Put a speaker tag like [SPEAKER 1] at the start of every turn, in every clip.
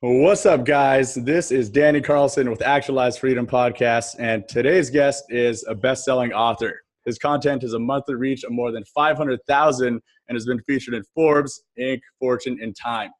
[SPEAKER 1] What's up, guys? This is Danny Carlson with Actualized Freedom Podcast, and today's guest is a best-selling author. His content is a monthly reach of more than 500,000 and has been featured in Forbes, Inc., Fortune, and Time.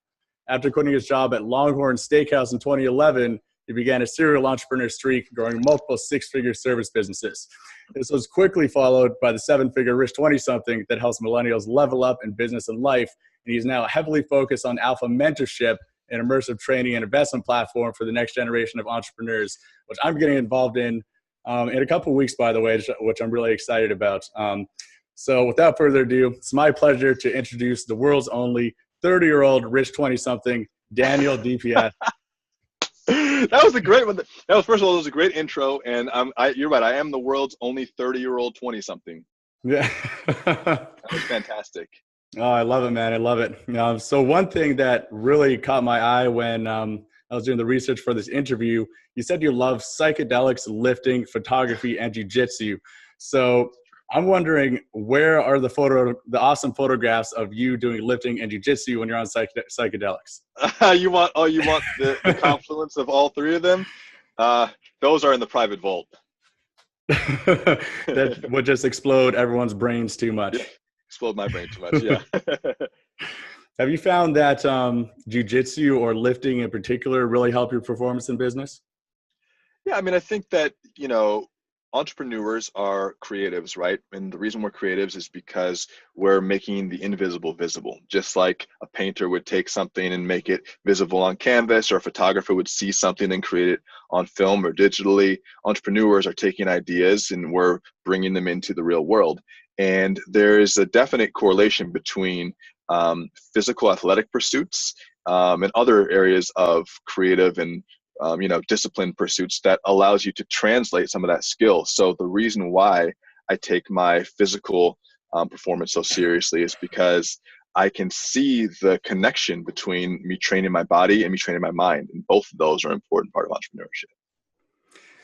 [SPEAKER 1] After quitting his job at Longhorn Steakhouse in 2011, he began a serial entrepreneur streak, growing multiple six-figure service businesses. This was quickly followed by the seven-figure Rich 20-something that helps millennials level up in business and life, and he's now heavily focused on alpha mentorship, an immersive training and investment platform for the next generation of entrepreneurs, which I'm getting involved in a couple of weeks, by the way, which I'm really excited about. So without further ado, it's my pleasure to introduce the world's only 30-year-old rich 20-something, Daniel DiPiazza.
[SPEAKER 2] That was a great one. First of all, it was a great intro, and you're right. I am the world's only 30-year-old 20-something.
[SPEAKER 1] Yeah.
[SPEAKER 2] That was fantastic.
[SPEAKER 1] Oh, I love it, man. I love it. So one thing that really caught my eye when I was doing the research for this interview, you said you love psychedelics, lifting, photography, and jiu-jitsu. So I'm wondering, where are the awesome photographs of you doing lifting and jiu-jitsu when you're on psychedelics?
[SPEAKER 2] You want the confluence of all three of them? Those are in the private vault.
[SPEAKER 1] That would just explode everyone's brains too much.
[SPEAKER 2] Explode my brain too much, yeah.
[SPEAKER 1] Have you found that jiu-jitsu or lifting in particular really help your performance in business?
[SPEAKER 2] Yeah, I mean, I think that, entrepreneurs are creatives, right? And the reason we're creatives is because we're making the invisible visible. Just like a painter would take something and make it visible on canvas, or a photographer would see something and create it on film or digitally. Entrepreneurs are taking ideas and we're bringing them into the real world. And there is a definite correlation between physical athletic pursuits and other areas of creative and discipline pursuits that allows you to translate some of that skill. So the reason why I take my physical performance so seriously is because I can see the connection between me training my body and me training my mind. And both of those are an important part of entrepreneurship.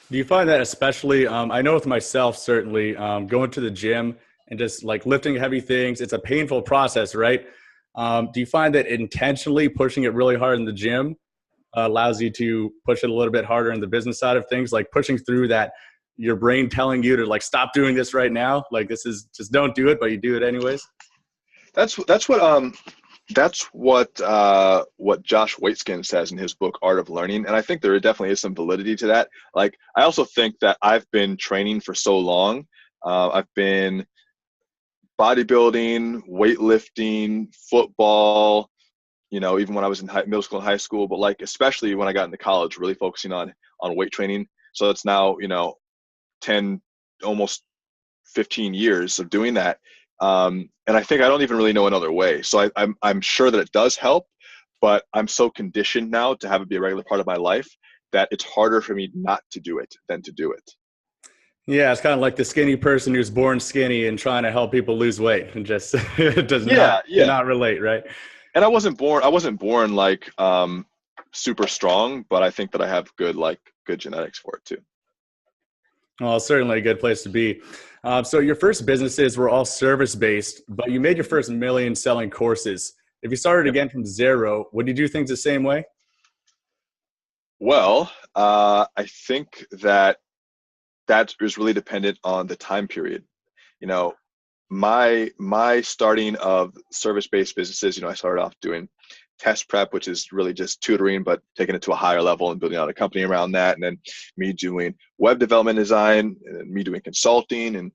[SPEAKER 1] Do you find that especially, I know with myself, certainly going to the gym and just like lifting heavy things, it's a painful process, right? Do you find that intentionally pushing it really hard in the gym allows you to push it a little bit harder in the business side of things, like pushing through that, your brain telling you to like, stop doing this right now. Like, this is just, don't do it, but you do it anyways.
[SPEAKER 2] That's what Josh Waitzkin says in his book, Art of Learning. And I think there definitely is some validity to that. Like, I also think that I've been training for so long. I've been bodybuilding, weightlifting, football, even when I was in middle school and high school, but like, especially when I got into college, really focusing on weight training. So it's now, 10, almost 15 years of doing that. And I think I don't even really know another way. So I'm sure that it does help, but I'm so conditioned now to have it be a regular part of my life that it's harder for me not to do it than to do it.
[SPEAKER 1] Yeah, it's kind of like the skinny person who's born skinny and trying to help people lose weight and just does not relate, right?
[SPEAKER 2] And I wasn't born like super strong, but I think that I have good genetics for it too.
[SPEAKER 1] Well, certainly a good place to be. So your first businesses were all service-based, but you made your first million selling courses. If you started again from zero, would you do things the same way?
[SPEAKER 2] Well, I think that is really dependent on the time period. My starting of service-based businesses, I started off doing test prep, which is really just tutoring, but taking it to a higher level and building out a company around that. And then me doing web development design, and me doing consulting, and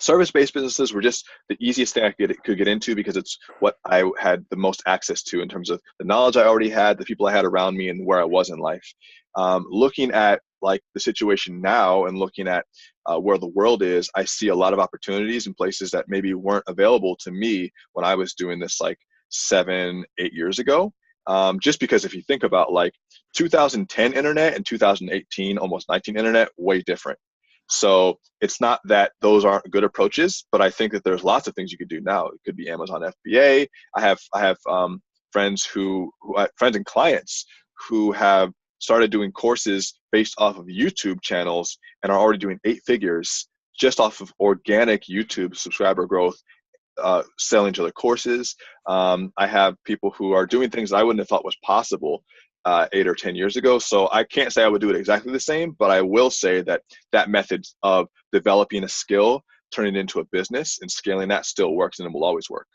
[SPEAKER 2] service-based businesses were just the easiest thing I could get into because it's what I had the most access to in terms of the knowledge I already had, the people I had around me, and where I was in life. Looking at like the situation now and looking at where the world is, I see a lot of opportunities in places that maybe weren't available to me when I was doing this like 7-8 years ago. Just because if you think about like 2010 internet and 2018, almost 19 internet, way different. So it's not that those aren't good approaches, but I think that there's lots of things you could do now. It could be Amazon FBA. I have friends friends and clients who have started doing courses based off of YouTube channels and are already doing 8 figures just off of organic YouTube subscriber growth, selling each other courses. I have people who are doing things I wouldn't have thought was possible 8 or 10 years ago. So I can't say I would do it exactly the same, but I will say that that method of developing a skill, turning it into a business and scaling that still works, and it will always work.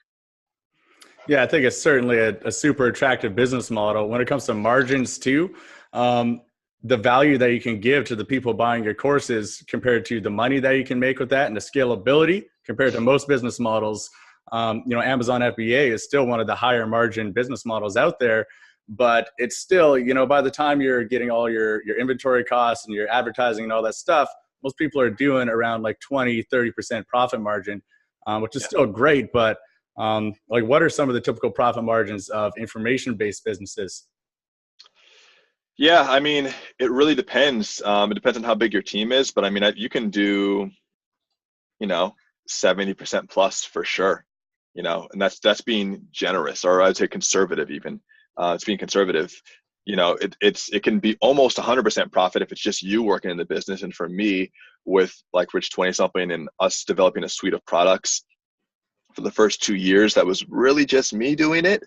[SPEAKER 1] Yeah, I think it's certainly a super attractive business model. When it comes to margins too, the value that you can give to the people buying your courses compared to the money that you can make with that, and the scalability compared to most business models. Amazon FBA is still one of the higher margin business models out there, but it's still, by the time you're getting all your inventory costs and your advertising and all that stuff, most people are doing around like 20-30% profit margin, which is still great. But what are some of the typical profit margins of information-based businesses?
[SPEAKER 2] Yeah, I mean, it really depends. It depends on how big your team is, but I mean, you can do, 70% plus for sure, and that's being generous, or I'd say conservative even. It's being conservative. It can be almost 100% profit if it's just you working in the business. And for me, with like Rich 20 something and us developing a suite of products, for the first 2 years, that was really just me doing it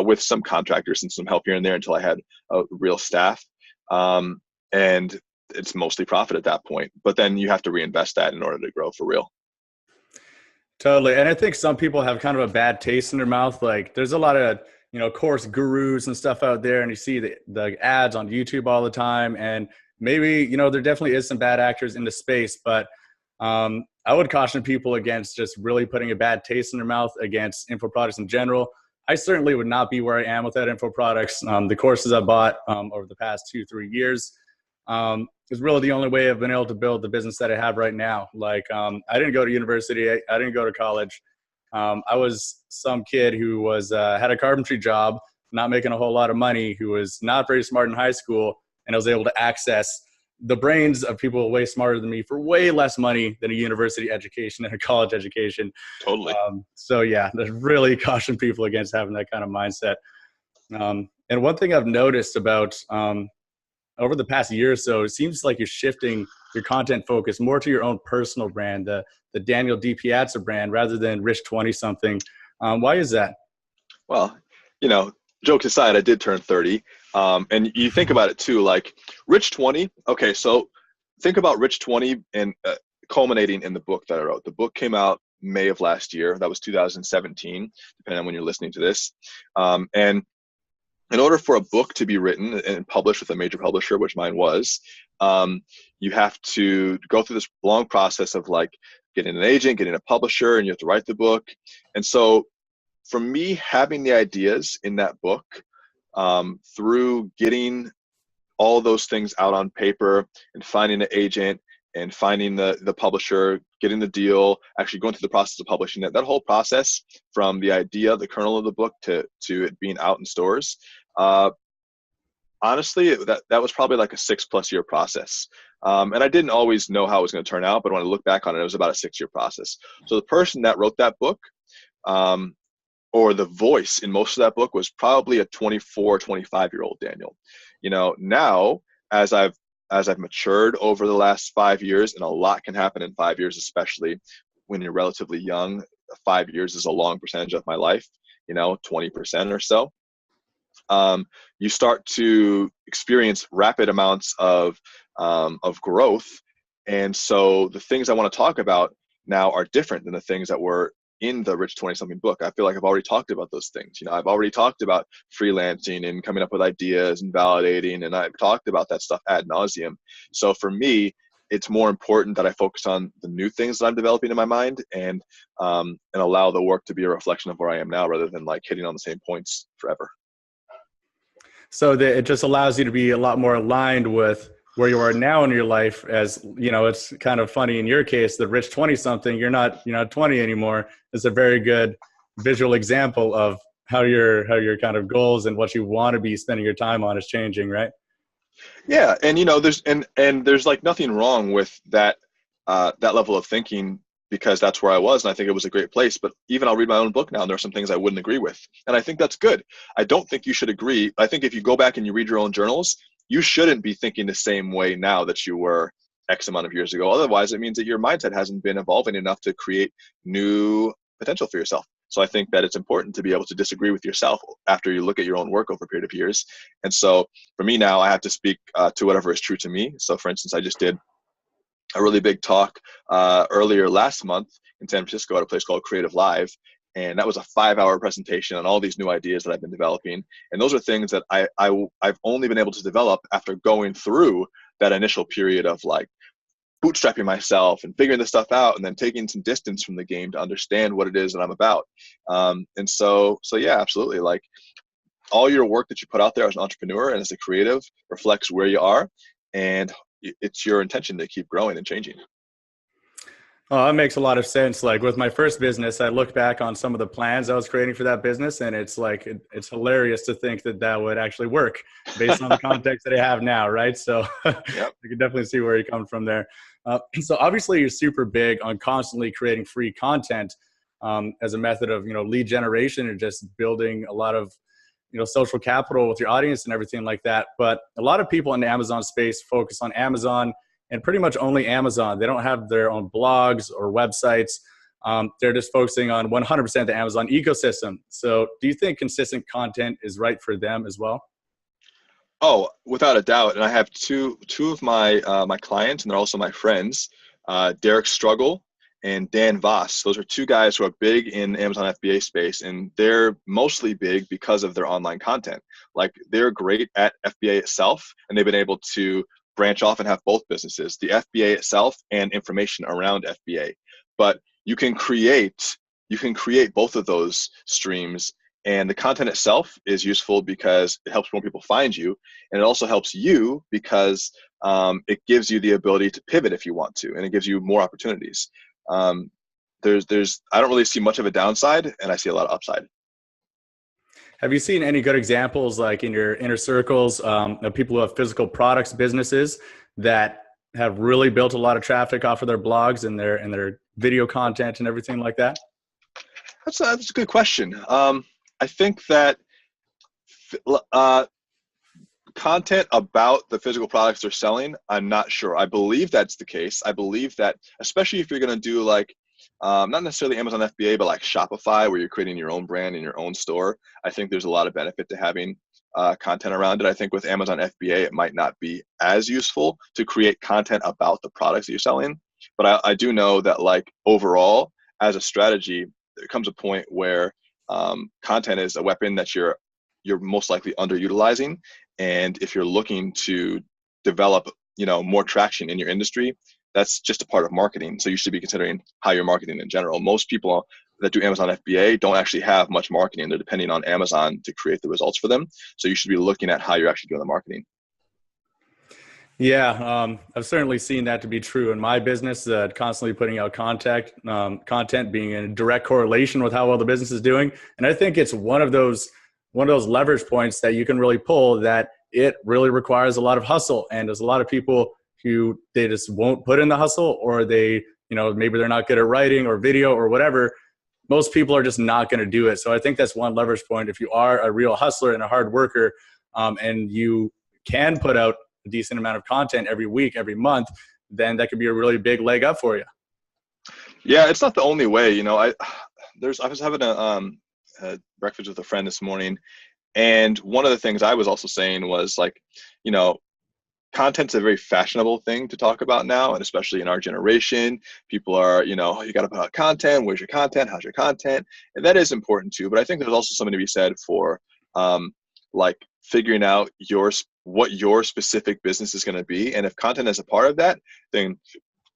[SPEAKER 2] with some contractors and some help here and there until I had a real staff. And it's mostly profit at that point. But then you have to reinvest that in order to grow for real.
[SPEAKER 1] Totally. And I think some people have kind of a bad taste in their mouth. Like there's a lot of, course gurus and stuff out there, and you see the ads on YouTube all the time. And maybe, there definitely is some bad actors in the space, but I would caution people against just really putting a bad taste in their mouth against info products in general. I certainly would not be where I am without info products. The courses I bought over the past 2-3 years is really the only way I've been able to build the business that I have right now. Like I didn't go to university. I didn't go to college. I was some kid who was had a carpentry job, not making a whole lot of money, who was not very smart in high school, and I was able to access the brains of people way smarter than me for way less money than a university education and a college education.
[SPEAKER 2] Totally.
[SPEAKER 1] So yeah, there's really caution people against having that kind of mindset. And one thing I've noticed about over the past year or so, it seems like you're shifting your content focus more to your own personal brand, the Daniel DiPiazza brand, rather than Rich 20 something. Why is that?
[SPEAKER 2] Well, jokes aside, I did turn 30. And you think about it too, like Rich 20. Okay, so think about Rich 20 and culminating in the book that I wrote. The book came out May of last year. That was 2017, depending on when you're listening to this. And in order for a book to be written and published with a major publisher, which mine was, you have to go through this long process of like getting an agent, getting a publisher, and you have to write the book. And so for me, having the ideas in that book, through getting all those things out on paper and finding an agent and finding the publisher, getting the deal, actually going through the process of publishing it, that whole process from the idea, the kernel of the book to it being out in stores, honestly, that was probably like a 6+ year process. And I didn't always know how it was going to turn out, but when I look back on it, it was about a 6-year process. So the person that wrote that book, or the voice in most of that book, was probably a 24, 25-year-old Daniel. Now as I've matured over the last 5 years, and a lot can happen in 5 years, especially when you're relatively young. 5 years is a long percentage of my life, 20% or so. You start to experience rapid amounts of growth. And so the things I want to talk about now are different than the things that were in the Rich 20 something book. I feel like I've already talked about those things. I've already talked about freelancing and coming up with ideas and validating, and I've talked about that stuff ad nauseum. So for me, it's more important that I focus on the new things that I'm developing in my mind and allow the work to be a reflection of where I am now, rather than like hitting on the same points forever.
[SPEAKER 1] So it just allows you to be a lot more aligned with where you are now in your life. As it's kind of funny in your case, the Rich 20 something, you're not 20 anymore. It's a very good visual example of how your kind of goals and what you want to be spending your time on is changing, right?
[SPEAKER 2] Yeah, and there's like nothing wrong with that level of thinking, because that's where I was, and I think it was a great place. But even I'll read my own book now, and there are some things I wouldn't agree with, and I think that's good. I don't think you should agree. I think if you go back and you read your own journals, you shouldn't be thinking the same way now that you were X amount of years ago. Otherwise, it means that your mindset hasn't been evolving enough to create new potential for yourself. So I think that it's important to be able to disagree with yourself after you look at your own work over a period of years. And so for me now, I have to speak to whatever is true to me. So for instance, I just did a really big talk earlier last month in San Francisco at a place called Creative Live. And that was a 5-hour presentation on all these new ideas that I've been developing. And those are things that I've only been able to develop after going through that initial period of like bootstrapping myself and figuring this stuff out, and then taking some distance from the game to understand what it is that I'm about. And so yeah, absolutely. Like all your work that you put out there as an entrepreneur and as a creative reflects where you are, and it's your intention to keep growing and changing.
[SPEAKER 1] Oh, that makes a lot of sense. Like with my first business, I look back on some of the plans I was creating for that business, and it's like, it's hilarious to think that that would actually work based on the context that I have now, right? So yep. You can definitely see where you come from there. So obviously you're super big on constantly creating free content as a method of, lead generation and just building a lot of, social capital with your audience and everything like that. But a lot of people in the Amazon space focus on Amazon and pretty much only Amazon. They don't have their own blogs or websites. They're just focusing on 100% the Amazon ecosystem. So do you think consistent content is right for them as well?
[SPEAKER 2] Oh, without a doubt. And I have two of my my clients, and they're also my friends, Derek Struggle and Dan Voss. Those are two guys who are big in Amazon FBA space, and they're mostly big because of their online content. Like they're great at FBA itself, and they've been able to branch off and have both businesses, the FBA itself and information around FBA. But you can create both of those streams, and the content itself is useful because it helps more people find you, and it also helps you because it gives you the ability to pivot if you want to, and it gives you more opportunities. There's I don't really see much of a downside, and I see a lot of upside.
[SPEAKER 1] Have you seen any good examples, like in your inner circles, of people who have physical products businesses that have really built a lot of traffic off of their blogs and their video content and everything like that?
[SPEAKER 2] That's a good question. I think that content about the physical products they're selling, I'm not sure. I believe that's the case. I believe that, especially if you're going to do like, not necessarily Amazon FBA, but like Shopify, where you're creating your own brand in your own store, I think there's a lot of benefit to having content around it. I think with Amazon FBA, it might not be as useful to create content about the products that you're selling. But I do know that like overall, as a strategy, there comes a point where content is a weapon that you're most likely underutilizing. And if you're looking to develop, more traction in your industry, that's just a part of marketing. So you should be considering how you're marketing in general. Most people that do Amazon FBA don't actually have much marketing. They're depending on Amazon to create the results for them. So you should be looking at how you're actually doing the marketing.
[SPEAKER 1] Yeah, I've certainly seen that to be true in my business, constantly putting out content being in direct correlation with how well the business is doing. And I think it's one of those leverage points that you can really pull, that it really requires a lot of hustle. And there's a lot of people who they just won't put in the hustle, or they, maybe they're not good at writing or video or whatever. Most people are just not going to do it. So I think that's one leverage point. If you are a real hustler and a hard worker, and you can put out a decent amount of content every week, every month, then that could be a really big leg up for you.
[SPEAKER 2] Yeah, it's not the only way. I was having a breakfast with a friend this morning, and one of the things I was also saying was like, content's a very fashionable thing to talk about now, and especially in our generation, people are, you got to put out content. Where's your content? How's your content? And that is important too. But I think there's also something to be said for like figuring out what your specific business is going to be. And if content is a part of that, then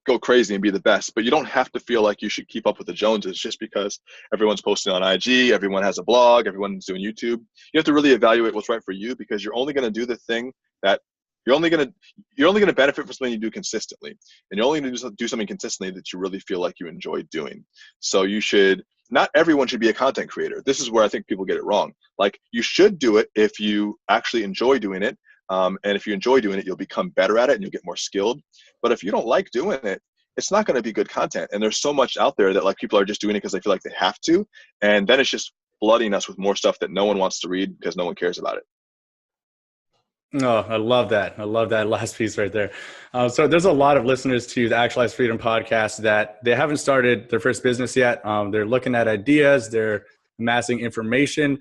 [SPEAKER 2] go crazy and be the best. But you don't have to feel like you should keep up with the Joneses just because everyone's posting on IG, everyone has a blog, everyone's doing YouTube. You have to really evaluate what's right for you, because you're only going to do the thing that you're only going to benefit from something you do consistently. And you're only going to do something consistently that you really feel like you enjoy doing. So not everyone should be a content creator. This is where I think people get it wrong. Like, you should do it if you actually enjoy doing it. And if you enjoy doing it, you'll become better at it and you'll get more skilled. But if you don't like doing it, it's not going to be good content. And there's so much out there that like people are just doing it because they feel like they have to. And then it's just flooding us with more stuff that no one wants to read because no one cares about it.
[SPEAKER 1] Oh, I love that. I love that last piece right there. So there's a lot of listeners to the Actualize Freedom podcast that they haven't started their first business yet. They're looking at ideas, they're amassing information,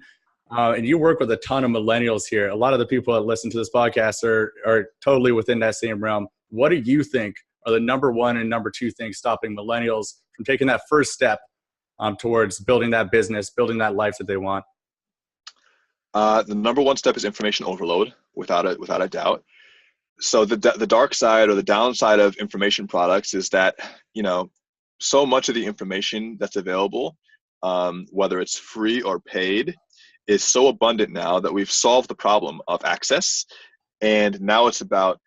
[SPEAKER 1] and you work with a ton of millennials here. A lot of the people that listen to this podcast are totally within that same realm. What do you think are the number one and number two things stopping millennials from taking that first step towards building that business, building that life that they want?
[SPEAKER 2] The number one step is information overload, without a doubt. So the dark side or the downside of information products is that, so much of the information that's available, whether it's free or paid, is so abundant now that we've solved the problem of access. And now it's about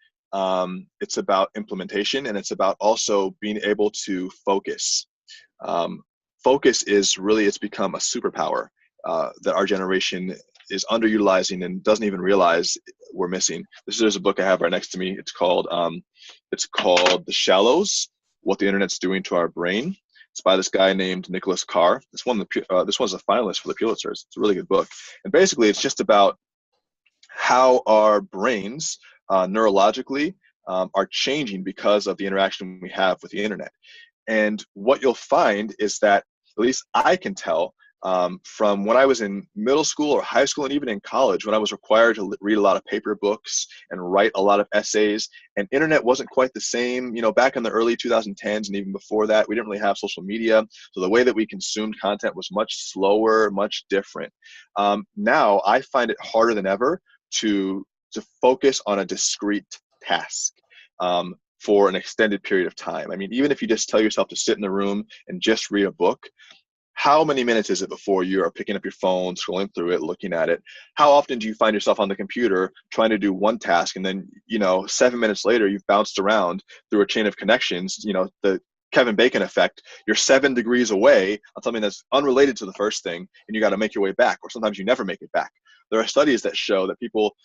[SPEAKER 2] implementation, and it's about also being able to focus. Focus it's become a superpower that our generation is underutilizing and doesn't even realize we're missing. There's a book I have right next to me. It's called The Shallows: What the Internet's Doing to Our Brain. It's by this guy named Nicholas Carr. This one's a finalist for the Pulitzers. It's a really good book. And basically, it's just about how our brains neurologically are changing because of the interaction we have with the internet. And what you'll find is that, at least I can tell, from when I was in middle school or high school and even in college, when I was required to read a lot of paper books and write a lot of essays, and internet wasn't quite the same, back in the early 2010s and even before that, we didn't really have social media. So the way that we consumed content was much slower, much different. Now I find it harder than ever to focus on a discrete task for an extended period of time. I mean, even if you just tell yourself to sit in the room and just read a book, how many minutes is it before you are picking up your phone, scrolling through it, looking at it? How often do you find yourself on the computer trying to do one task, and then 7 minutes later you've bounced around through a chain of connections, the Kevin Bacon effect, you're 7 degrees away on something that's unrelated to the first thing, and you got to make your way back, or sometimes you never make it back. There are studies that show that people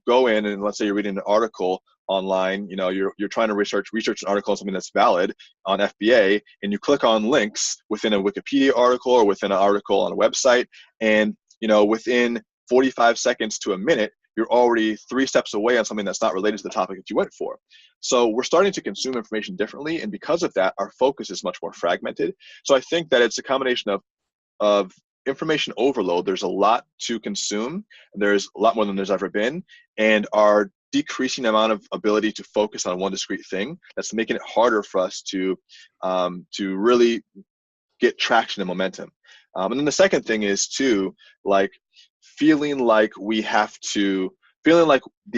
[SPEAKER 2] go in, and let's say you're reading an article online, you're trying to research an article on something that's valid on FBA, and you click on links within a Wikipedia article or within an article on a website, and within 45 seconds to a minute, you're already 3 steps away on something that's not related to the topic that you went for. So we're starting to consume information differently, and because of that, our focus is much more fragmented. So I think that it's a combination of information overload. There's a lot to consume. There's a lot more than there's ever been, and our decreasing amount of ability to focus on one discrete thing that's making it harder for us to really get traction and momentum. And then the second thing is too, feeling like the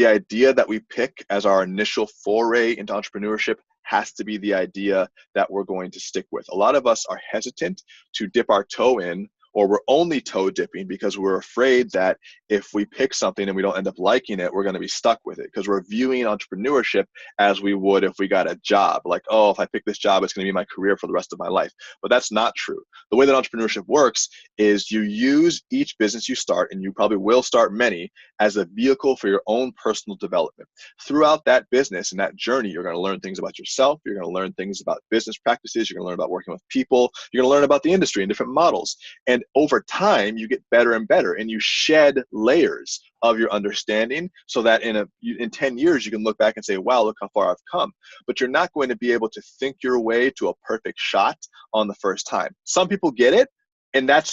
[SPEAKER 2] idea that we pick as our initial foray into entrepreneurship has to be the idea that we're going to stick with. A lot of us are hesitant to dip our toe in, or we're only toe dipping because we're afraid that if we pick something and we don't end up liking it, we're going to be stuck with it, because we're viewing entrepreneurship as we would if we got a job. Like, oh, if I pick this job, it's going to be my career for the rest of my life. But that's not true. The way that entrepreneurship works is you use each business you start, and you probably will start many, as a vehicle for your own personal development. Throughout that business and that journey, you're going to learn things about yourself. You're going to learn things about business practices. You're going to learn about working with people. You're going to learn about the industry and different models. And over time, you get better and better, and you shed layers of your understanding, so that in 10 years, you can look back and say, wow, look how far I've come. But you're not going to be able to think your way to a perfect shot on the first time. Some people get it, and that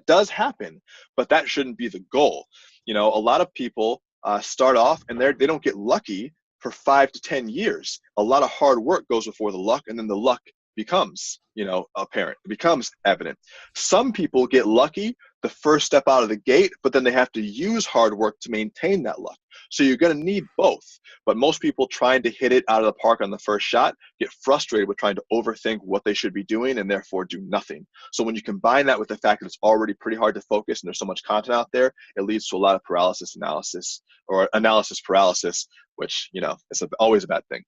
[SPEAKER 2] does happen, but that shouldn't be the goal. A lot of people start off and they don't get lucky for 5 to 10 years. A lot of hard work goes before the luck, and then the luck becomes, apparent. It becomes evident. Some people get lucky the first step out of the gate, but then they have to use hard work to maintain that luck. So you're going to need both. But most people trying to hit it out of the park on the first shot get frustrated with trying to overthink what they should be doing and therefore do nothing. So when you combine that with the fact that it's already pretty hard to focus and there's so much content out there, it leads to a lot of analysis paralysis, which, is always a bad thing.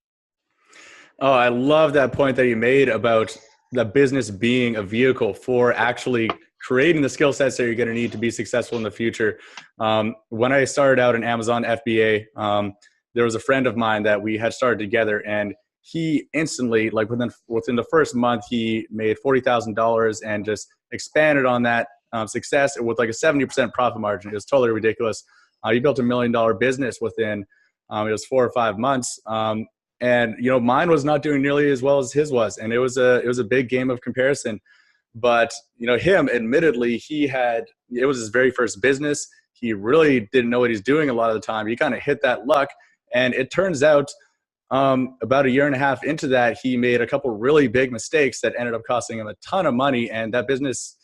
[SPEAKER 1] Oh, I love that point that you made about the business being a vehicle for actually creating the skill sets that you're going to need to be successful in the future. When I started out in Amazon FBA, there was a friend of mine that we had started together, and he instantly, within the first month, he made $40,000 and just expanded on that success with a 70% profit margin. It was totally ridiculous. He built $1 million business within, it was 4 or 5 months. And, you know, mine was not doing nearly as well as his was. And it was a big game of comparison. But, you know, him, admittedly, it was his very first business. He really didn't know what he's doing a lot of the time. He kind of hit that luck. And it turns out about a year and a half into that, he made a couple really big mistakes that ended up costing him a ton of money. And that business,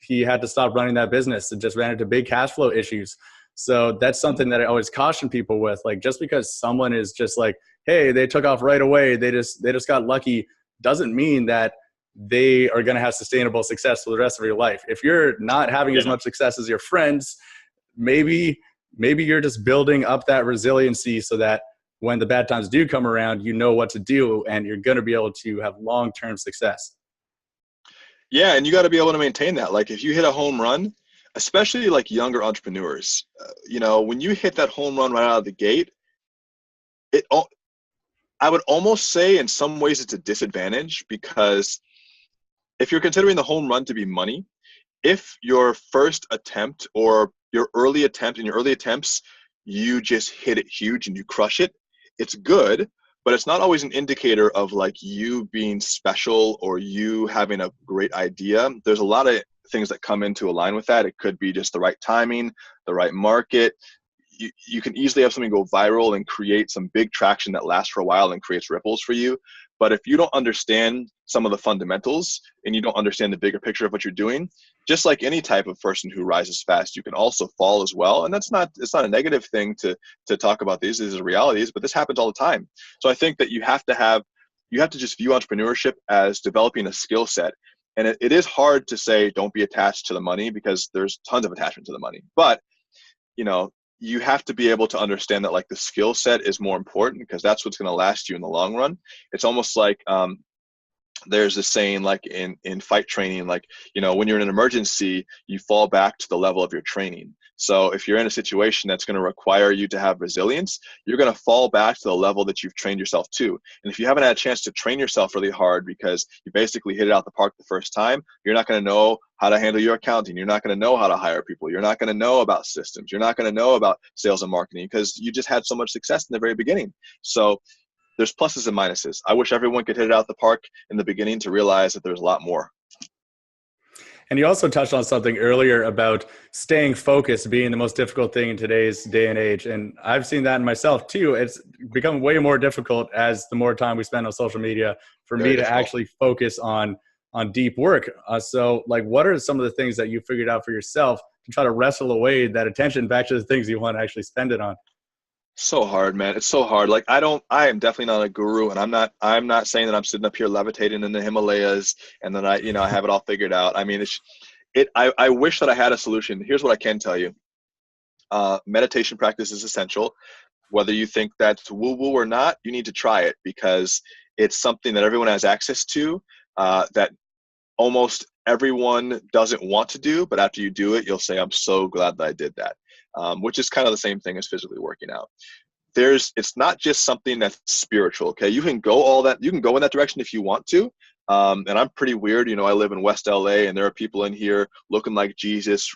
[SPEAKER 1] he had to stop running that business. It just ran into big cash flow issues. So that's something that I always caution people with. Like, just because someone is just like, hey, they took off right away, they just got lucky, doesn't mean that they are going to have sustainable success for the rest of your life. If you're not having as much success as your friends, maybe you're just building up that resiliency so that when the bad times do come around, you know what to do and you're going to be able to have long-term success.
[SPEAKER 2] Yeah, and you got to be able to maintain that. Like, if you hit a home run, especially like younger entrepreneurs, you know, when you hit that home run right out of the gate, I would almost say in some ways it's a disadvantage, because if you're considering the home run to be money, if your first attempt or your early attempts, you just hit it huge and you crush it, it's good, but it's not always an indicator of like you being special or you having a great idea. There's a lot of things that come into align with that. It could be just the right timing, the right market. You can easily have something go viral and create some big traction that lasts for a while and creates ripples for you. But if you don't understand some of the fundamentals and you don't understand the bigger picture of what you're doing, just like any type of person who rises fast, you can also fall as well. And it's not a negative thing to talk about. These are realities, but this happens all the time. So I think that you have to just view entrepreneurship as developing a skill set. And it is hard to say, don't be attached to the money, because there's tons of attachment to the money. But, you know, you have to be able to understand that like the skill set is more important, because that's what's going to last you in the long run. It's almost like there's this saying, like in fight training, like, you know, when you're in an emergency, you fall back to the level of your training. So if you're in a situation that's going to require you to have resilience, you're going to fall back to the level that you've trained yourself to. And if you haven't had a chance to train yourself really hard because you basically hit it out the park the first time, you're not going to know how to handle your accounting. You're not going to know how to hire people. You're not going to know about systems. You're not going to know about sales and marketing, because you just had so much success in the very beginning. So there's pluses and minuses. I wish everyone could hit it out the park in the beginning to realize that there's a lot more.
[SPEAKER 1] And you also touched on something earlier about staying focused being the most difficult thing in today's day and age. And I've seen that in myself too. It's become way more difficult as the more time we spend on social media for me to actually focus on deep work. So like, what are some of the things that you figured out for yourself to try to wrestle away that attention back to the things you want to actually spend it on?
[SPEAKER 2] So hard, man. It's so hard. Like, I am definitely not a guru, and I'm not saying that I'm sitting up here levitating in the Himalayas and then I have it all figured out. I mean, I wish that I had a solution. Here's what I can tell you. Meditation practice is essential. Whether you think that's woo-woo or not, you need to try it, because it's something that everyone has access to, that almost everyone doesn't want to do, but after you do it, you'll say, I'm so glad that I did that. Which is kind of the same thing as physically working out. It's not just something that's spiritual. Okay. You can go in that direction if you want to. And I'm pretty weird. You know, I live in West LA, and there are people in here looking like Jesus,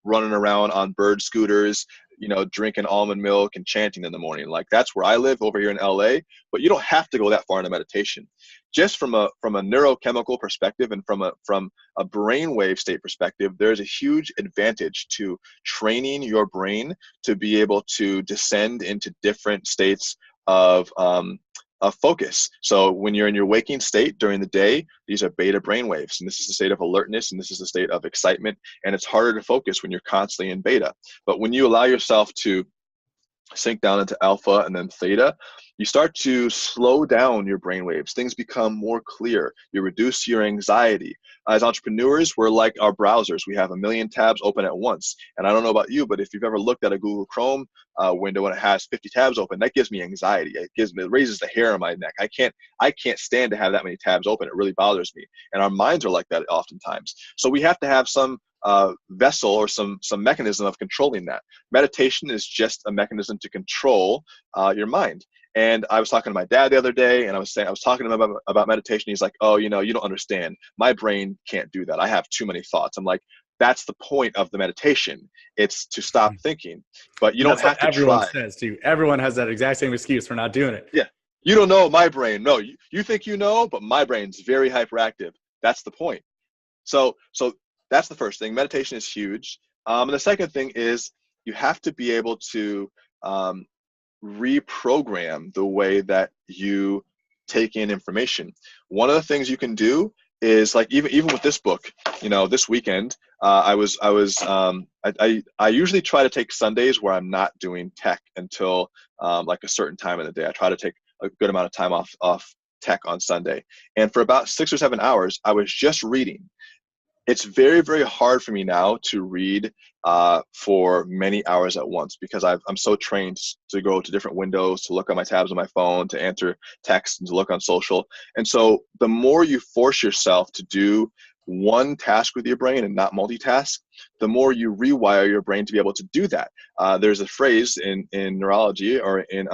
[SPEAKER 2] running around on bird scooters, you know, drinking almond milk and chanting in the morning. Like, that's where I live over here in LA, but you don't have to go that far into meditation. Just from a neurochemical perspective and from a brainwave state perspective, there's a huge advantage to training your brain to be able to descend into different states of focus. So when you're in your waking state during the day, these are beta brainwaves, and this is the state of alertness, and this is the state of excitement, and it's harder to focus when you're constantly in beta. But when you allow yourself to sink down into alpha and then theta, you start to slow down your brain waves. Things become more clear. You reduce your anxiety. As entrepreneurs, we're like our browsers. We have a million tabs open at once. And I don't know about you, but if you've ever looked at a Google Chrome window and it has 50 tabs open, that gives me anxiety. It raises the hair on my neck. I can't stand to have that many tabs open. It really bothers me. And our minds are like that oftentimes. So we have to have some vessel or some mechanism of controlling that. Meditation is just a mechanism to control your mind. And I was talking to my dad the other day, and I was talking to him about meditation. He's like, oh, you don't understand. My brain can't do that. I have too many thoughts. I'm like, that's the point of the meditation. It's to stop thinking, but you
[SPEAKER 1] And
[SPEAKER 2] don't
[SPEAKER 1] that's what
[SPEAKER 2] have to
[SPEAKER 1] everyone
[SPEAKER 2] try.
[SPEAKER 1] says too. Everyone has that exact same excuse for not doing it.
[SPEAKER 2] Yeah. You don't know my brain. No, you think you know, but my brain's very hyperactive. That's the point. So that's the first thing. Meditation is huge. And the second thing is you have to be able to reprogram the way that you take in information. One of the things you can do is, like, even with this book, this weekend, I usually try to take Sundays where I'm not doing tech until like a certain time in the day. I try to take a good amount of time off tech on Sunday. And for about 6 or 7 hours, I was just reading. It's very, very hard for me now to read for many hours at once, because I'm so trained to go to different windows, to look at my tabs on my phone, to answer text, and to look on social. And so the more you force yourself to do one task with your brain and not multitask, the more you rewire your brain to be able to do that. There's a phrase in neurology, or in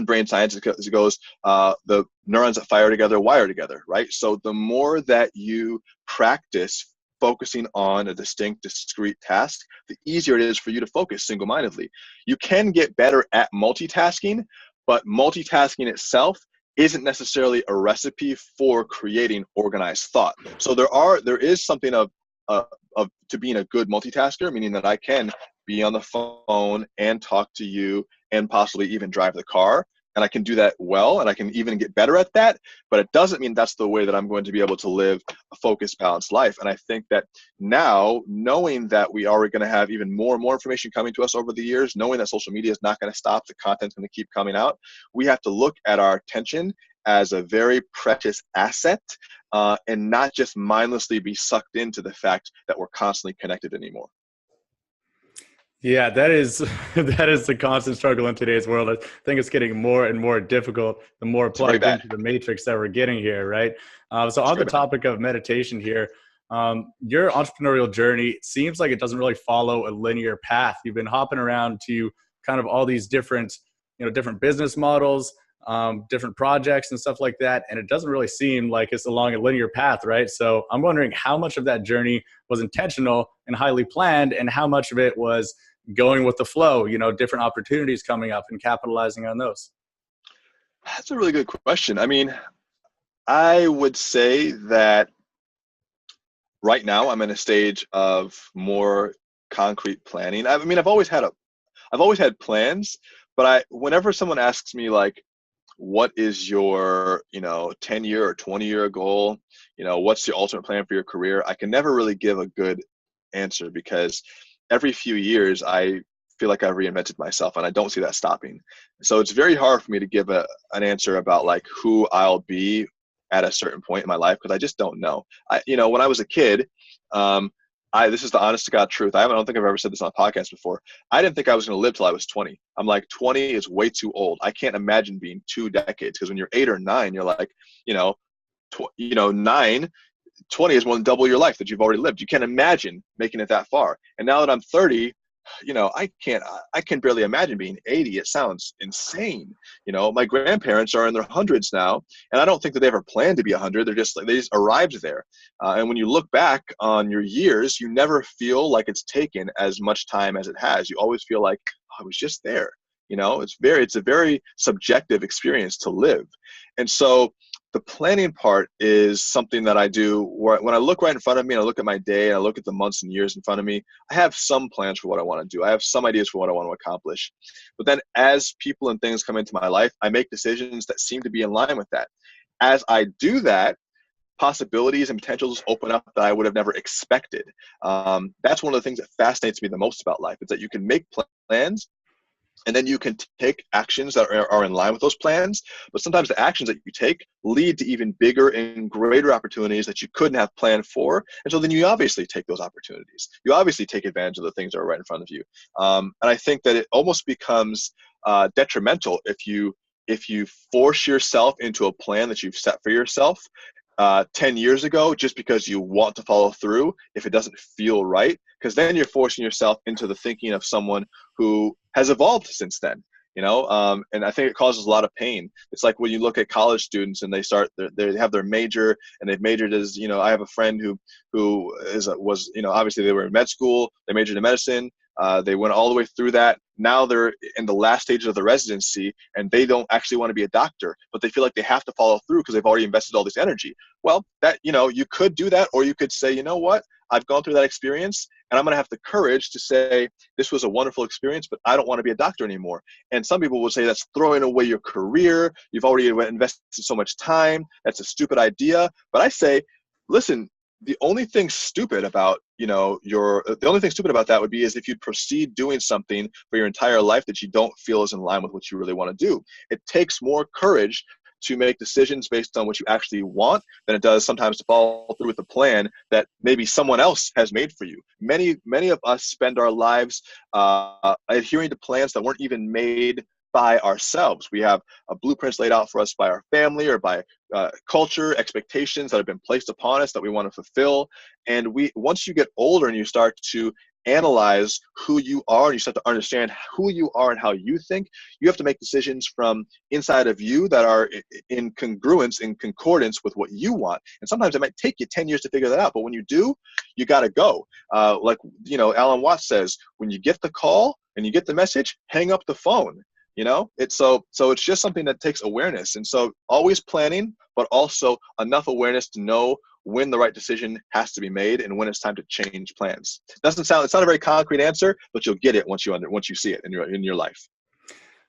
[SPEAKER 2] brain science, it goes, the neurons that fire together wire together, right? So the more that you practice focusing on a distinct, discrete task, the easier it is for you to focus single-mindedly. You can get better at multitasking, but multitasking itself isn't necessarily a recipe for creating organized thought. So there is something of to being a good multitasker, meaning that I can be on the phone and talk to you and possibly even drive the car. And I can do that well, and I can even get better at that. But it doesn't mean that's the way that I'm going to be able to live a focused, balanced life. And I think that now, knowing that we are going to have even more and more information coming to us over the years, knowing that social media is not going to stop, the content's going to keep coming out, we have to look at our attention as a very precious asset, and not just mindlessly be sucked into the fact that we're constantly connected anymore.
[SPEAKER 1] Yeah, that is the constant struggle in today's world. I think it's getting more and more difficult the more plugged into the matrix that we're getting here, right? So on the topic of meditation here, your entrepreneurial journey seems like it doesn't really follow a linear path. You've been hopping around to kind of all these different business models, different projects and stuff like that. And it doesn't really seem like it's along a linear path, right? So I'm wondering how much of that journey was intentional and highly planned, and how much of it was going with the flow, different opportunities coming up and capitalizing on those?
[SPEAKER 2] That's a really good question. I mean, I would say that right now I'm in a stage of more concrete planning. I mean, I've always had plans, but whenever someone asks me, like, what is your 10-year or 20-year goal, what's the ultimate plan for your career, I can never really give a good answer, because every few years I feel like I've reinvented myself, and I don't see that stopping. So it's very hard for me to give an answer about, like, who I'll be at a certain point in my life, because I just don't know. When I was a kid, this is the honest to God truth. I don't think I've ever said this on a podcast before. I didn't think I was going to live till I was 20. I'm like, 20 is way too old. I can't imagine being 2 decades, because when you're 8 or 9, you're like, 20 is more than double your life that you've already lived. You can't imagine making it that far. And now that I'm 30, I can barely imagine being 80. It sounds insane. My grandparents are in their hundreds now, and I don't think that they ever planned to be 100. They just arrived there. And when you look back on your years, you never feel like it's taken as much time as it has. You always feel like, oh, I was just there. It's a very subjective experience to live. And so the planning part is something that I do when I look right in front of me and I look at my day and I look at the months and years in front of me. I have some plans for what I want to do. I have some ideas for what I want to accomplish. But then as people and things come into my life, I make decisions that seem to be in line with that. As I do that, possibilities and potentials open up that I would have never expected. That's one of the things that fascinates me the most about life, is that you can make plans, and then you can take actions that are in line with those plans. But sometimes the actions that you take lead to even bigger and greater opportunities that you couldn't have planned for. And so then you obviously take those opportunities. You obviously take advantage of the things that are right in front of you. And I think that it almost becomes detrimental if you force yourself into a plan that you've set for yourself 10 years ago, just because you want to follow through if it doesn't feel right, because then you're forcing yourself into the thinking of someone who has evolved since then. And I think it causes a lot of pain. It's like when you look at college students and they have their major and they've majored as, I have a friend was obviously they were in med school, they majored in medicine. They went all the way through that. Now they're in the last stages of the residency and they don't actually want to be a doctor, but they feel like they have to follow through because they've already invested all this energy. Well, you could do that, or you could say, you know what, I've gone through that experience and I'm going to have the courage to say, this was a wonderful experience, but I don't want to be a doctor anymore. And some people will say that's throwing away your career. You've already invested so much time. That's a stupid idea. But I say, listen, the only thing stupid about that would be is if you proceed doing something for your entire life that you don't feel is in line with what you really want to do. It takes more courage to make decisions based on what you actually want than it does sometimes to follow through with a plan that maybe someone else has made for you. Many of us spend our lives adhering to plans that weren't even made by ourselves. We have blueprints laid out for us by our family or by culture, expectations that have been placed upon us that we want to fulfill. And once you get older and you start to analyze who you are and you start to understand who you are and how you think, you have to make decisions from inside of you that are in congruence, in concordance with what you want. And sometimes it might take you 10 years to figure that out, but when you do, you got to go. Alan Watts says, when you get the call and you get the message, hang up the phone. It's it's just something that takes awareness. And so always planning, but also enough awareness to know when the right decision has to be made and when it's time to change plans. It's not a very concrete answer, but you'll get it once you see it in your life.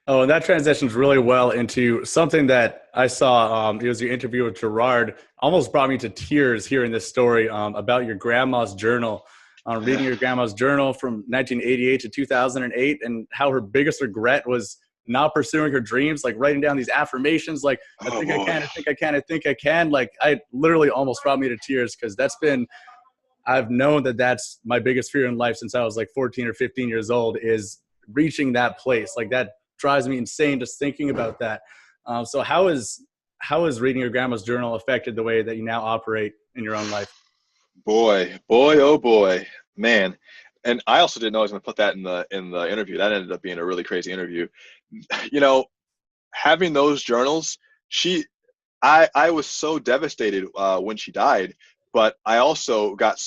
[SPEAKER 1] Oh, and that transitions really well into something that I saw. It was your interview with Gerard. Almost brought me to tears hearing this story about your grandma's journal. Reading your grandma's journal from 1988 to 2008, and how her biggest regret was not pursuing her dreams, like writing down these affirmations, like, I think I can. Like, I literally almost brought me to tears, because I've known that that's my biggest fear in life since I was like 14 or 15 years old, is reaching that place. Like, that drives me insane just thinking about that. So how is reading your grandma's journal affected the way that you now operate in your own life?
[SPEAKER 2] Boy, oh boy, man. And I also didn't know I was going to put that in the interview. That ended up being a really crazy interview. Having those journals, I was so devastated when she died, but I also got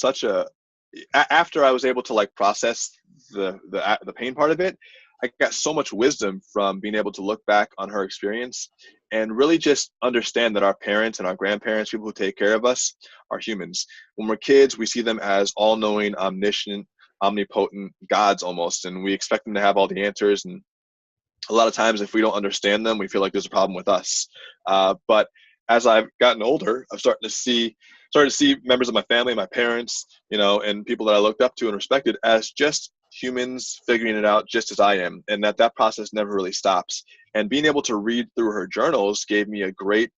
[SPEAKER 2] after I was able to process the pain part of it, I got so much wisdom from being able to look back on her experience and really just understand that our parents and our grandparents, people who take care of us, are humans. When we're kids, we see them as all-knowing, omniscient, omnipotent gods almost, and we expect them to have all the answers. And a lot of times, if we don't understand them, we feel like there's a problem with us. But as I've gotten older, I've started to see members of my family, my parents, and people that I looked up to and respected as just humans figuring it out just as I am, and that process never really stops. And being able to read through her journals gave me a great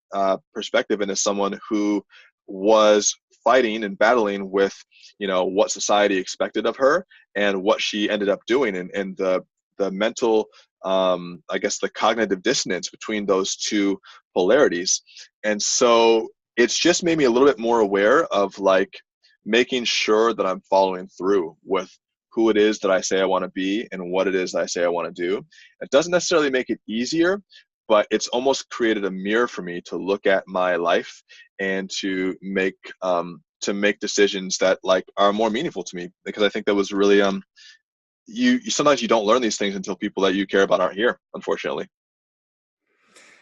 [SPEAKER 2] perspective into someone who was fighting and battling with, what society expected of her and what she ended up doing, and the mental, I guess the cognitive dissonance between those two polarities. And so it's just made me a little bit more aware of making sure that I'm following through with who it is that I say I want to be and what it is that I say I want to do. It doesn't necessarily make it easier, but it's almost created a mirror for me to look at my life and to make decisions that are more meaningful to me, because I think that was really sometimes you don't learn these things until people that you care about aren't here, unfortunately.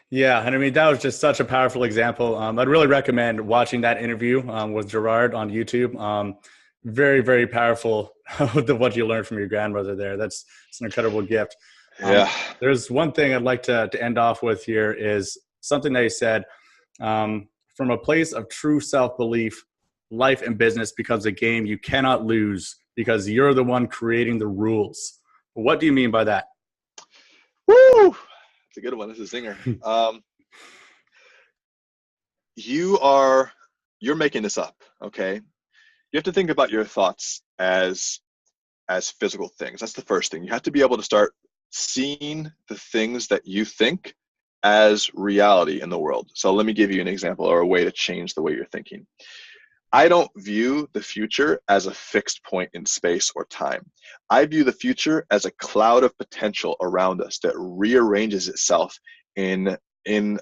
[SPEAKER 1] Yeah, and I mean, that was just such a powerful example. I'd really recommend watching that interview with Gerard on YouTube. Very, very powerful what you learned from your grandmother there. It's an incredible gift.
[SPEAKER 2] Yeah.
[SPEAKER 1] There's one thing I'd like to end off with here, is something that you said, from a place of true self-belief, life and business becomes a game you cannot lose because you're the one creating the rules. What do you mean by that?
[SPEAKER 2] Woo! It's a good one. This is a zinger. You're making this up, okay? You have to think about your thoughts as physical things. That's the first thing. You have to be able to start seeing the things that you think as reality in the world. So let me give you an example or a way to change the way you're thinking. I don't view the future as a fixed point in space or time. I view the future as a cloud of potential around us that rearranges itself in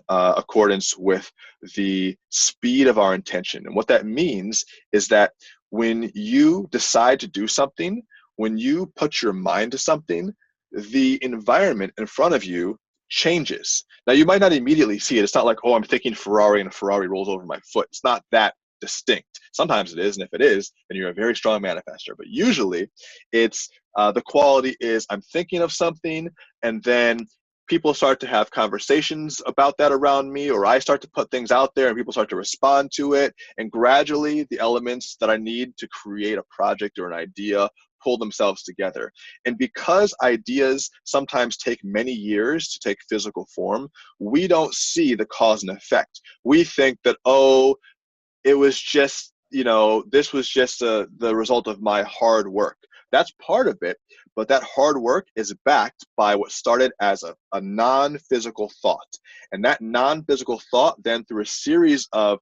[SPEAKER 2] accordance with the speed of our intention. And what that means is that when you decide to do something, when you put your mind to something, the environment in front of you changes. Now, you might not immediately see it. It's not like, oh, I'm thinking Ferrari and a Ferrari rolls over my foot. It's not that distinct. Sometimes it is, and if it is, then you're a very strong manifester. But usually, it's the quality is I'm thinking of something, and then people start to have conversations about that around me, or I start to put things out there and people start to respond to it. And gradually the elements that I need to create a project or an idea pull themselves together. And because ideas sometimes take many years to take physical form, we don't see the cause and effect. We think that, oh, it was just, this was just the result of my hard work. That's part of it, but that hard work is backed by what started as a non-physical thought. And that non-physical thought then, through a series of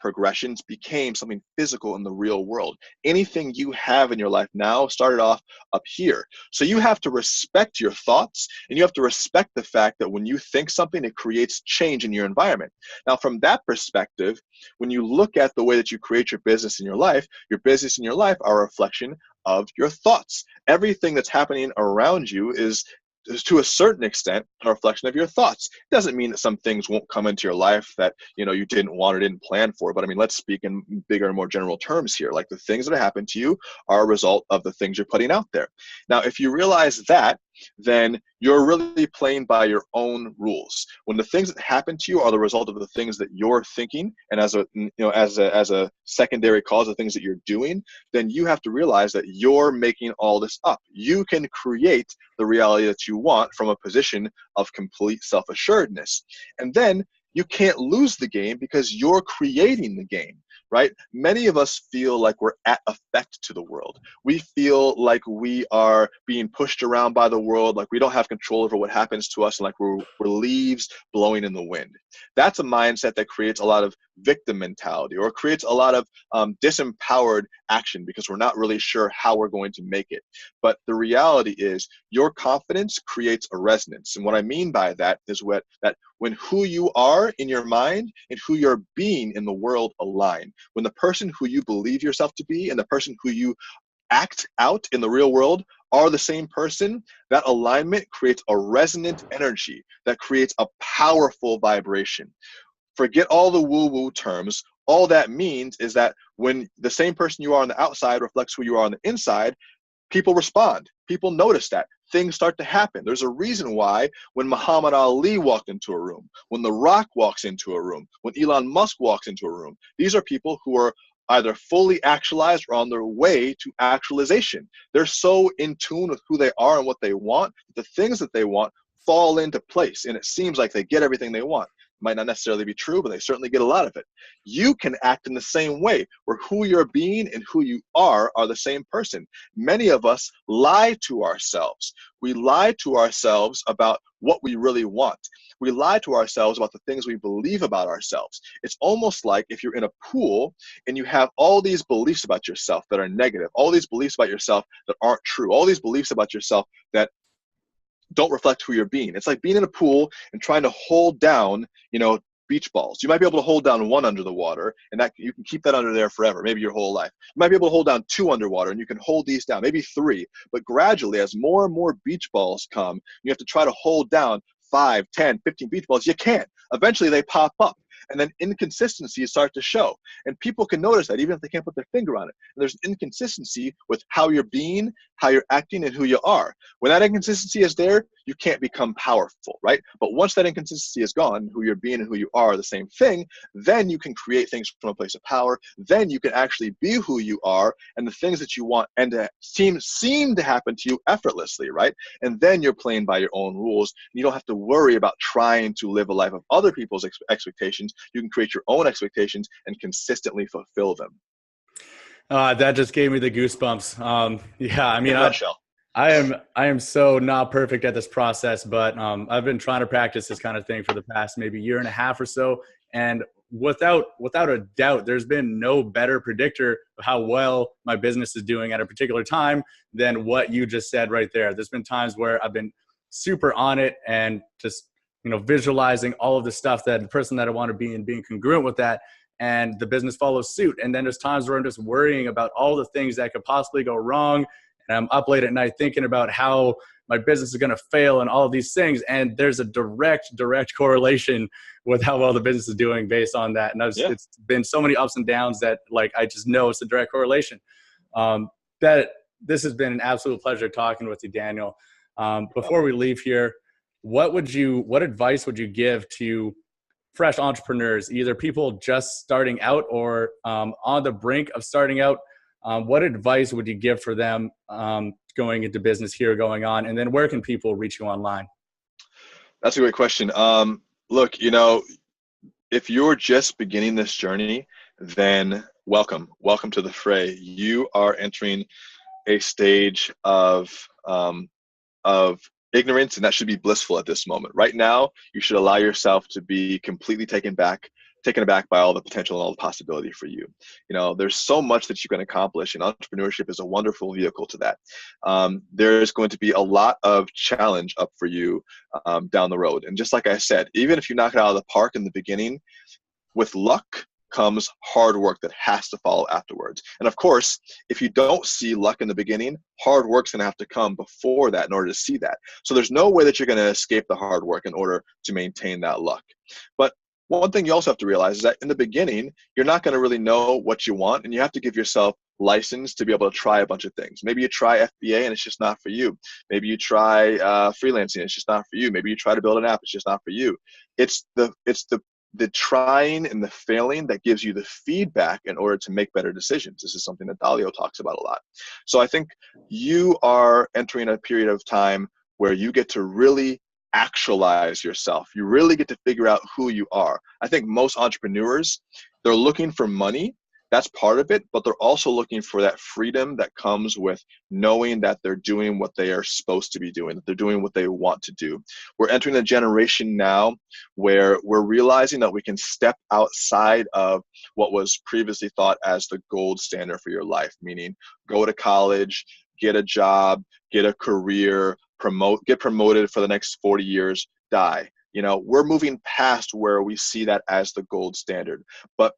[SPEAKER 2] progressions, became something physical in the real world. Anything you have in your life now started off up here. So you have to respect your thoughts, and you have to respect the fact that when you think something, it creates change in your environment. Now, from that perspective, when you look at the way that you create your business in your life are a reflection of your thoughts. Everything that's happening around you is to a certain extent a reflection of your thoughts. It doesn't mean that some things won't come into your life that you didn't want or didn't plan for, but I mean, let's speak in bigger and more general terms here. Like, the things that happen to you are a result of the things you're putting out there. Now, if you realize that, then you're really playing by your own rules. When the things that happen to you are the result of the things that you're thinking, and as a secondary cause of things that you're doing, then you have to realize that you're making all this up. You can create the reality that you want from a position of complete self-assuredness. And then you can't lose the game because you're creating the game, right? Many of us feel like we're at effect to the world. We feel like we are being pushed around by the world, like we don't have control over what happens to us, and like we're leaves blowing in the wind. That's a mindset that creates a lot of victim mentality, or creates a lot of disempowered action because we're not really sure how we're going to make it. But the reality is, your confidence creates a resonance. And what I mean by that is that when who you are in your mind and who you're being in the world align, when the person who you believe yourself to be and the person who you act out in the real world are the same person, that alignment creates a resonant energy that creates a powerful vibration. Forget all the woo-woo terms. All that means is that when the same person you are on the outside reflects who you are on the inside, people respond. People notice that. Things start to happen. There's a reason why when Muhammad Ali walked into a room, when The Rock walks into a room, when Elon Musk walks into a room, these are people who are either fully actualized or on their way to actualization. They're so in tune with who they are and what they want, the things that they want fall into place, and it seems like they get everything they want. Might not necessarily be true, but they certainly get a lot of it. You can act in the same way, where who you're being and who you are the same person. Many of us lie to ourselves. We lie to ourselves about what we really want. We lie to ourselves about the things we believe about ourselves. It's almost like if you're in a pool and you have all these beliefs about yourself that are negative, all these beliefs about yourself that aren't true, all these beliefs about yourself that don't reflect who you're being. It's like being in a pool and trying to hold down, beach balls. You might be able to hold down one under the water, and that you can keep that under there forever, maybe your whole life. You might be able to hold down two underwater, and you can hold these down, maybe three. But gradually, as more and more beach balls come, you have to try to hold down 5, 10, 15 beach balls. You can't. Eventually, they pop up. And then inconsistencies start to show. And people can notice that even if they can't put their finger on it. And there's an inconsistency with how you're being, how you're acting, and who you are. When that inconsistency is there, you can't become powerful, right? But once that inconsistency is gone, who you're being and who you are the same thing, then you can create things from a place of power. Then you can actually be who you are and the things that you want and to seem to happen to you effortlessly, right? And then you're playing by your own rules. You don't have to worry about trying to live a life of other people's expectations. You can create your own expectations and consistently fulfill them.
[SPEAKER 1] That just gave me the goosebumps. Yeah, I mean,
[SPEAKER 2] In a nutshell.
[SPEAKER 1] I am so not perfect at this process, but I've been trying to practice this kind of thing for the past maybe year and a half or so. And without a doubt, there's been no better predictor of how well my business is doing at a particular time than what you just said right there. There's been times where I've been super on it and just, visualizing all of the stuff that the person that I want to be and being congruent with that, and the business follows suit. And then there's times where I'm just worrying about all the things that could possibly go wrong. And I'm up late at night thinking about how my business is going to fail and all of these things. And there's a direct correlation with how well the business is doing based on that. And it's been so many ups and downs that I just know it's a direct correlation. That this has been an absolute pleasure talking with you, Daniel. Before we leave here, what advice would you give to fresh entrepreneurs, either people just starting out or on the brink of starting out? What advice would you give for them going into business here, going on? And then where can people reach you online?
[SPEAKER 2] That's a great question. Look, if you're just beginning this journey, then welcome to the fray. You are entering a stage of ignorance, and that should be blissful at this moment. Right now, you should allow yourself to be completely taken aback by all the potential and all the possibility for you. There's so much that you can accomplish, and entrepreneurship is a wonderful vehicle to that. There's going to be a lot of challenge up for you down the road. And just like I said, even if you knock it out of the park in the beginning, with luck comes hard work that has to follow afterwards. And of course, if you don't see luck in the beginning, hard work's going to have to come before that in order to see that. So there's no way that you're going to escape the hard work in order to maintain that luck. But one thing you also have to realize is that in the beginning, you're not going to really know what you want, and you have to give yourself license to be able to try a bunch of things. Maybe you try FBA and it's just not for you. Maybe you try freelancing, it's just not for you. Maybe you try to build an app, it's just not for you. It's the trying and the failing that gives you the feedback in order to make better decisions. This is something that Dalio talks about a lot. So I think you are entering a period of time where you get to really actualize yourself. You really get to figure out who you are. I think most entrepreneurs, they're looking for money. That's part of it, but they're also looking for that freedom that comes with knowing that they're doing what they are supposed to be doing, that they're doing what they want to do. We're entering a generation now where we're realizing that we can step outside of what was previously thought as the gold standard for your life, meaning go to college, get a job, get a career, get promoted for the next 40 years, die. We're moving past where we see that as the gold standard. But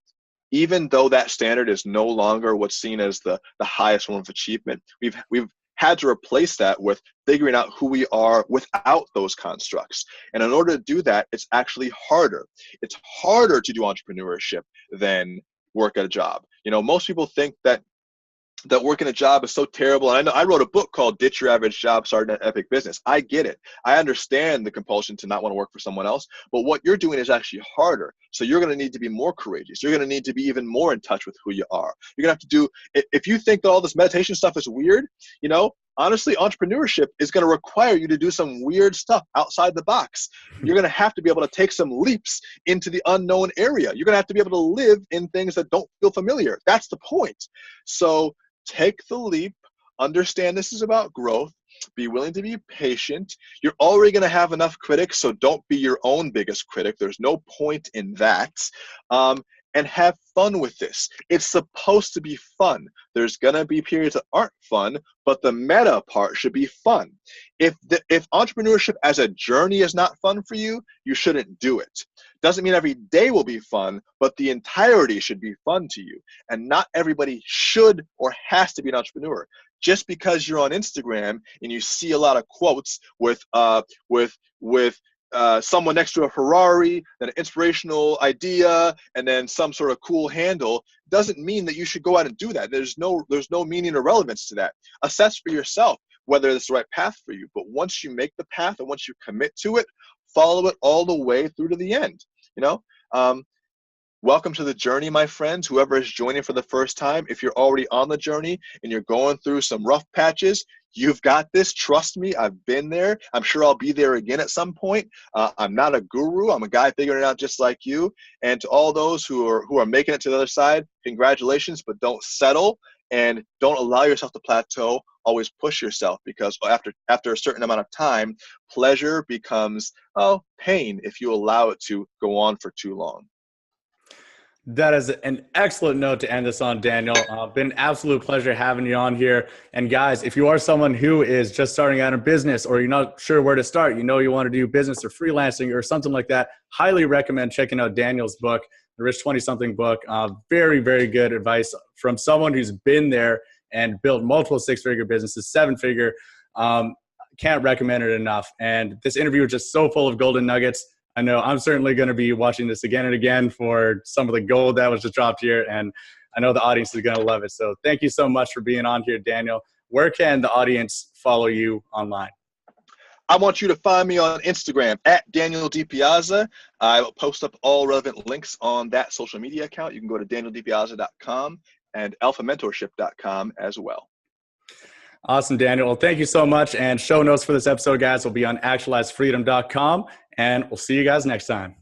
[SPEAKER 2] even though that standard is no longer what's seen as the highest form of achievement, we've had to replace that with figuring out who we are without those constructs. And in order to do that, it's actually harder. It's harder to do entrepreneurship than work at a job. Most people think that working a job is so terrible. And I know I wrote a book called Ditch Your Average Job, Start an Epic Business. I get it. I understand the compulsion to not want to work for someone else, but what you're doing is actually harder. So you're going to need to be more courageous. You're going to need to be even more in touch with who you are. You're going to have to do, if you think that all this meditation stuff is weird, honestly, entrepreneurship is going to require you to do some weird stuff outside the box. You're going to have to be able to take some leaps into the unknown area. You're going to have to be able to live in things that don't feel familiar. That's the point. So take the leap, understand this is about growth, be willing to be patient. You're already going to have enough critics, so don't be your own biggest critic. There's no point in that. And have fun with this. It's supposed to be fun. There's going to be periods that aren't fun, but the meta part should be fun. If entrepreneurship as a journey is not fun for you, you shouldn't do it. Doesn't mean every day will be fun, but the entirety should be fun to you. And not everybody should or has to be an entrepreneur. Just because you're on Instagram and you see a lot of quotes with someone next to a Ferrari, then an inspirational idea, and then some sort of cool handle, doesn't mean that you should go out and do that. There's no meaning or relevance to that. Assess for yourself whether it's the right path for you. But once you make the path and once you commit to it, follow it all the way through to the end. Welcome to the journey, my friends. Whoever is joining for the first time, if you're already on the journey and you're going through some rough patches, you've got this. Trust me, I've been there. I'm sure I'll be there again at some point. I'm not a guru. I'm a guy figuring it out just like you. And to all those who are making it to the other side, congratulations, but don't settle and don't allow yourself to plateau. Always push yourself, because after a certain amount of time, pleasure becomes pain if you allow it to go on for too long.
[SPEAKER 1] That is an excellent note to end this on, Daniel. Been an absolute pleasure having you on here. And guys, if you are someone who is just starting out in business or you're not sure where to start, you want to do business or freelancing or something like that, highly recommend checking out Daniel's book, The Rich 20-Something book. Very, very good advice from someone who's been there and built multiple six-figure businesses, seven-figure. Can't recommend it enough. And this interview was just so full of golden nuggets. I know I'm certainly going to be watching this again and again for some of the gold that was just dropped here. And I know the audience is going to love it. So thank you so much for being on here, Daniel. Where can the audience follow you online?
[SPEAKER 2] I want you to find me on Instagram at Daniel DiPiazza. I will post up all relevant links on that social media account. You can go to danieldipiazza.com and alphamentorship.com as well.
[SPEAKER 1] Awesome, Daniel. Well, thank you so much. And show notes for this episode, guys, will be on actualizedfreedom.com. And we'll see you guys next time.